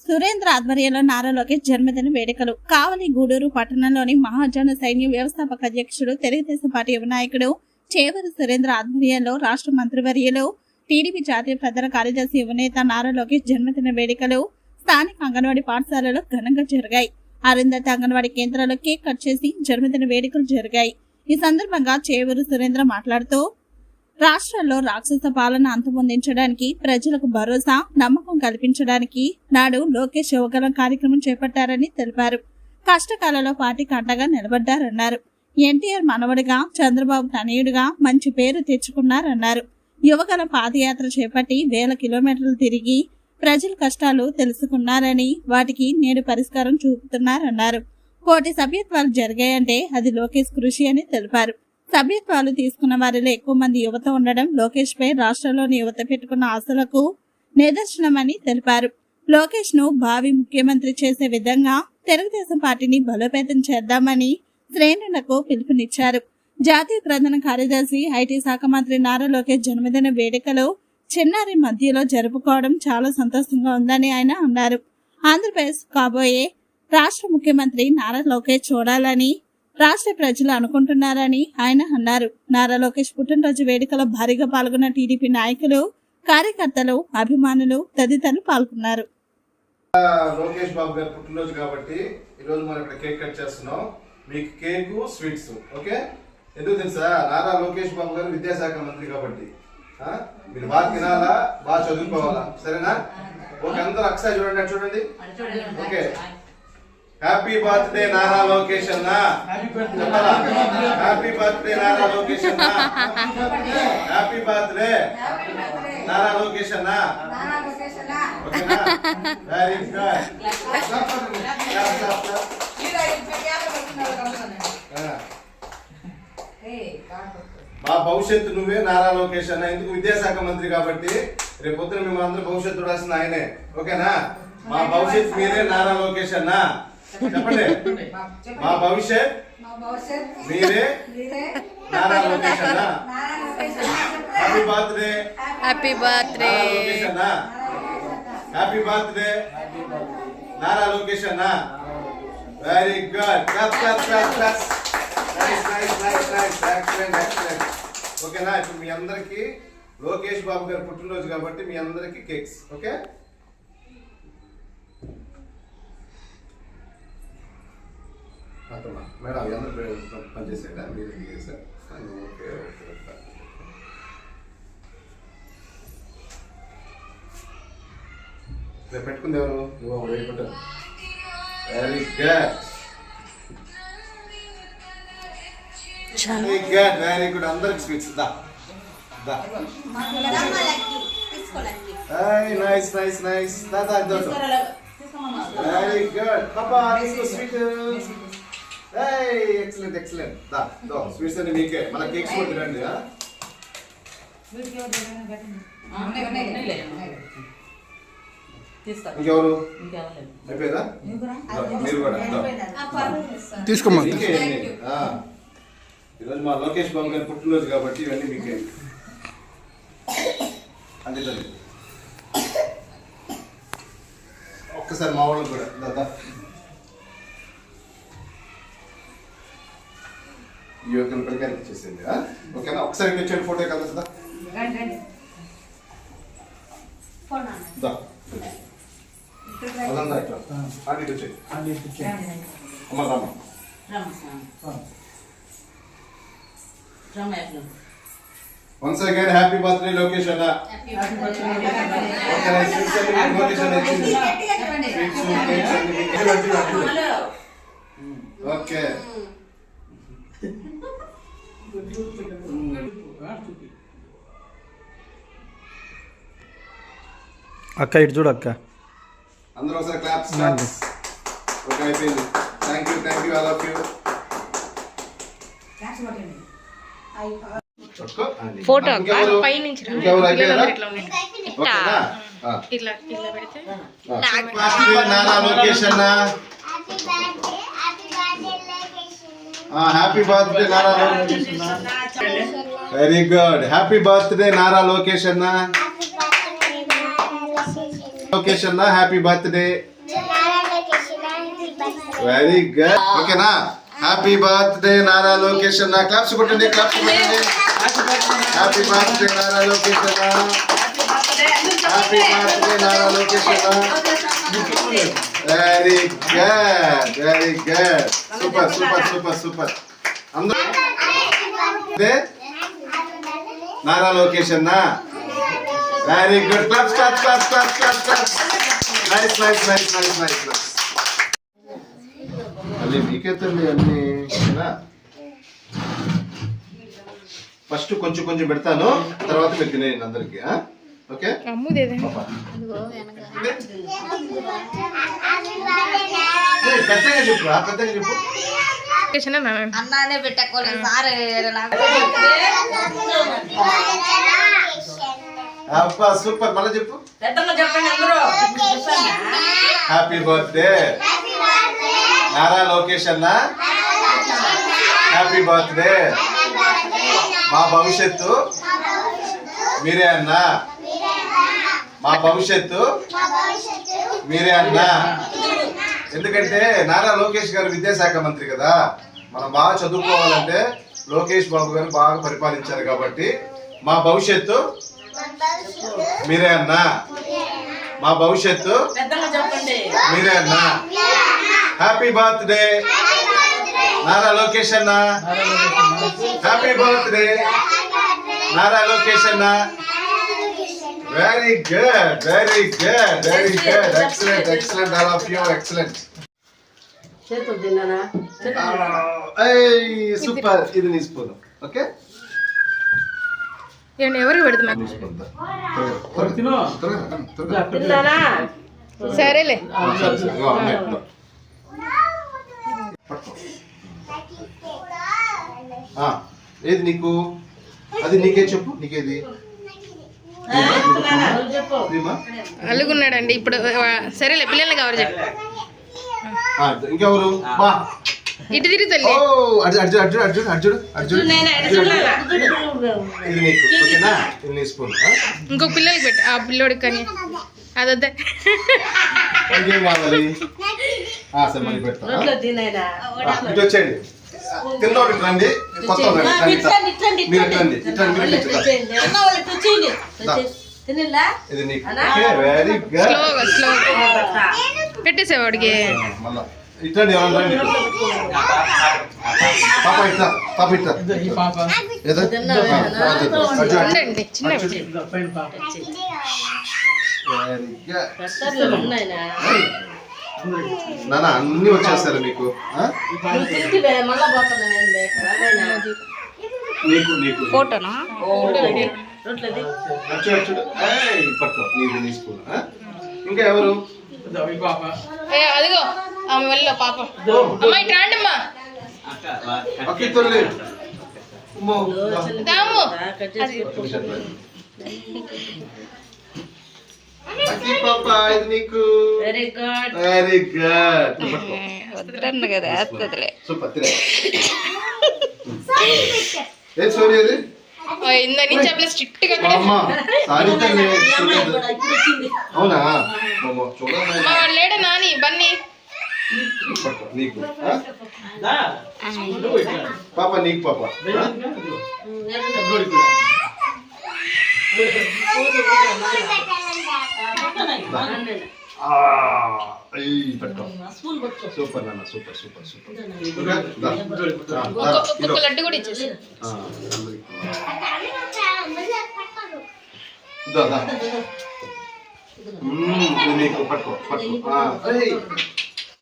సురేంద్ర ఆధ్వర్యంలో నారా లోకేష్ జన్మదిన వేడుకలు. కావలి గూడూరు పట్టణంలోని మహాజన సైన్య వ్యవస్థాపక అధ్యక్షుడు, తెలుగుదేశం పార్టీ యువ నాయకుడు చేవూరు సురేంద్ర ఆధ్వర్యంలో రాష్ట్ర మంత్రివర్యులు, టీడీపీ జాతీయ ప్రధాన కార్యదర్శి యువనేత నారా లోకేష్ జన్మదిన వేడుకలు స్థానిక అంగన్వాడీ పాఠశాలలో ఘనంగా జరిగాయి. అరుంధతి అంగన్వాడీ కేంద్రాల్లో కేక్ కట్ చేసి జన్మదిన వేడుకలు జరిగాయి. ఈ సందర్భంగా చేవూరు సురేంద్ర మాట్లాడుతూ, రాష్ట్రాల్లో రాక్షస పాలన అంతమొందించడానికి, ప్రజలకు భరోసా, నమ్మకం కల్పించడానికి నాడు లోకేష్ యువగలం కార్యక్రమం చేపట్టారని తెలిపారు. కష్టకాలంలో పార్టీకి అండగా నిలబడ్డారన్నారు. ఎన్టీఆర్ మనవడిగా, చంద్రబాబు తనయుడిగా మంచి పేరు తెచ్చుకున్నారన్నారు. యువగలం పాదయాత్ర చేపట్టి వేల కిలోమీటర్లు తిరిగి ప్రజల కష్టాలు తెలుసుకున్నారని, వాటికి నేడు పరిష్కారం చూపుతున్నారన్నారు. కోటి సభ్యత్వాలు జరిగాయంటే అది లోకేష్ కృషి అని తెలిపారు. సభ్యత్వాలు తీసుకున్న వారిలో ఎక్కువ మంది యువత ఉండడం లోకేష్ పై రాష్ట్రంలోని యువత పెట్టుకున్న ఆశలకు నిదర్శనమని తెలిపారు. లోకేష్ ను భావి ముఖ్యమంత్రి చేసే విధంగా తెలుగుదేశం పార్టీని బలోపేతం చేద్దామని శ్రేణులకు పిలుపునిచ్చారు. జాతీయ ప్రధాన కార్యదర్శి, ఐటీ శాఖ మంత్రి నారా లోకేష్ జన్మదిన వేడుకలు చిన్నారి మధ్యలో జరుపుకోవడం చాలా సంతోషంగా ఉందని ఆయన అన్నారు. ఆంధ్రప్రదేశ్ కాబోయే రాష్ట్ర ముఖ్యమంత్రి నారా లోకేష్ చూడాలని రాష్ట్ర ప్రజలు అనుకుంటున్నారని ఆయన అన్నారు. నారా లోకేష్ పుట్టినరోజు వేడుకలో భారీగా పాల్గొన్న టీడీపీ నాయకులు, కార్యకర్తలు, అభిమానులు తదితరులు పాల్గొన్నారు. లోకేష్ బాబు గారు పుట్టినరోజు కాబట్టి ఈరోజు మనం ఇక్కడ కేక్ కట్ చేస్తున్నాం. మీకు కేక్, స్వీట్స్. ఓకే, ఎందుకు తెలుసా? నారా లోకేష్ బాబు గారు విద్యాశాఖ మంత్రి కాబట్టి మీరు బాగా తినాలా, బాగా చదువుకోవాలా. సరేనా? ఓకే, అందరూ ఒకసారి చూడండి. Okay, happy birthday Nara Lokesh అన్న. హ్యాపీ బర్త్డే నారా లోకేష్ అన్న. హ్యాపీ బర్త్డే నారా లోకేష్ అన్న. ఓకేనా? Very good. మా భవిష్యత్తు నువ్వే నారా లోకేష్ అన్న. ఎందుకు? విద్యాశాఖ మంత్రి కాబట్టి రేపు పొద్దున మిమ్మల్ని అందరూ భవిష్యత్తు చూడాల్సిన ఆయనే. ఓకేనా? మా భవిష్యత్తు మీరే నారా లోకేష్ అన్న. చెప్పండి. మా భవిష్యత్ మీరే నారా లోకేష్ అన్న. Happy birthday. Happy birthday Lokesh అన్న. హ్యాపీ బర్త్డే నారా లోకేష్ అన్న. Very good. క్లాప్స్. నైస్. ఓకేనా? ఇప్పుడు మీ అందరికి లోకేష్ బాబు గారు పుట్టినరోజు కాబట్టి మీ అందరికి కేక్స్. ఓకే, మేడం అందరూ పనిచేసాడా? మీరు చేశారు. ఓకే, రేపు పెట్టుకుంది ఎవరు? Very good. Very good. అందరికి స్వీట్స్. నైస్. దాదా వెరీ గుడ్. పాపా స్వీట్. ఎక్సలెంట్. దా స్వీట్స్ అన్ని మీకే. మన కేక్స్ కూడా తినండి. ఇంకెవరు అయిపోయిందా? మీరు కూడా తీసుకోమా. ఈరోజు మా లోకేష్ బాబు గారి పుట్టినరోజు కాబట్టి ఇవన్నీ మీకే. అంటే ఒక్కసారి మా వాళ్ళకి కూడా దాదా ఈ యొక్క రూపాయలకి ఇచ్చేసింది. ఓకేనా? ఒకసారి వచ్చాడు ఫోటో కదా. అదంతా ఇట్లా ఆంటీ వచ్చాయి. అమ్మ రామ. Once again happy birthday Lokesh అన్న. ఓకే, అక్క ఇటు చూడు అక్క. అందరూ ఒకసారి క్లాప్స్. ఓకే, అయిపోయింది. Thank you all of you. Photo పై నుంచి నారా లోకేష్ అన్న. హ్యాపీ బర్త్డే నారా లోకేష్ అన్న. Very good. Happy birthday Nara Lokesh అన్న. లోకేష్ అన్న హ్యాపీ బర్త్డే. వెరీ గుడ్ ఓకేనా హ్యాపీ బర్త్డే నారా లోకేష్ అన్న క్లాప్స్ కొట్టండి హ్యాపీ బర్త్డే నారా లోకేష్ అన్న హ్యాపీ బర్త్డే నారా లోకేష్ అన్న వెరీ గుడ్ సూపర్ అందరూ నారా లోకేష్ అన్న వెరీ గుడ్ క్లాప్స్ నైస్ మళ్ళీ మీకే తల్లి అన్ని ఫస్ట్ కొంచెం పెడతాను తర్వాత మీరు తినేయండి అందరికి ఓకే పెద్దగా చెప్పు అన్నానే పెట్టకోలేదు సార్ అబ్బా సూపర్ మళ్ళీ చెప్పు హ్యాపీ బర్త్డే నారా లోకేష్ అన్న హ్యాపీ బర్త్డే మా భవిష్యత్తు మీరే అన్న మా భవిష్యత్తు మీరే అన్న ఎందుకంటే నారా లోకేష్ గారు విద్యాశాఖ మంత్రి కదా మనం బాగా చదువుకోవాలంటే లోకేష్ బాబు గారు బాగా పరిపాలించారు కాబట్టి మా భవిష్యత్తు మీరే అన్న మా భవిష్యత్తు మీరే అన్న హ్యాపీ బర్త్డే నారా లోకేష్ అన్న హ్యాపీ బర్త్డే నారా లోకేష్ అన్న very good excellent all of you excellent super ఇది నీ స్పూన్ ఓకే ఎవరికి పెడుతున్నా సరేలే ఏది నీకు అది నీకే చెప్పు నీకేది అల్లుకున్నాడండి ఇప్పుడు సరేలే పిల్లల్ని కావాలి చెప్పు ఇంకెవరు బా ఇటు తిరిగి తల్లి అర్జుడు ఇది నీకు ఓకేనా ఇది నీ స్పూన్ ఇంకో పిల్లలకి పెట్టు ఆ పిల్లోడికి కానీ అదొద్దా ఇంకేం కావాలి సరే మళ్ళీ పెడతా ఇటు వచ్చేయండి తిన్నోడు ఇటు రండి కొత్త మీరు ఇది నీకు వెరీ గుడ్ పెట్టేసేవాడికి మళ్ళా ఇట్టండి రండి పాప ఇట్లా ఉండండి చిన్న నాన్న అన్ని వచ్చేస్తారు మీకు నీకు ఫోటోనా పట్టుకో నీకు నీ స్కూల్ ఇంకా ఎవరు అదిగో ఆమె వల్ల పాప అమ్మాయి రాండమ్మా నీకు వెరీ గుడ్ వద్దరన్న కదా సూపర్ ఏ సోరీ అది ఇందా నీ చెప్పలే స్ట్రిక్ట్ గా అవునా లేడా నాని బన్నీ నీకు పాప నీకు పాప సూపర్ నాన్న సూపర్ ఒక్కొక్క లడ్డు కూడా ఇచ్చేసి నీకు పట్టుకో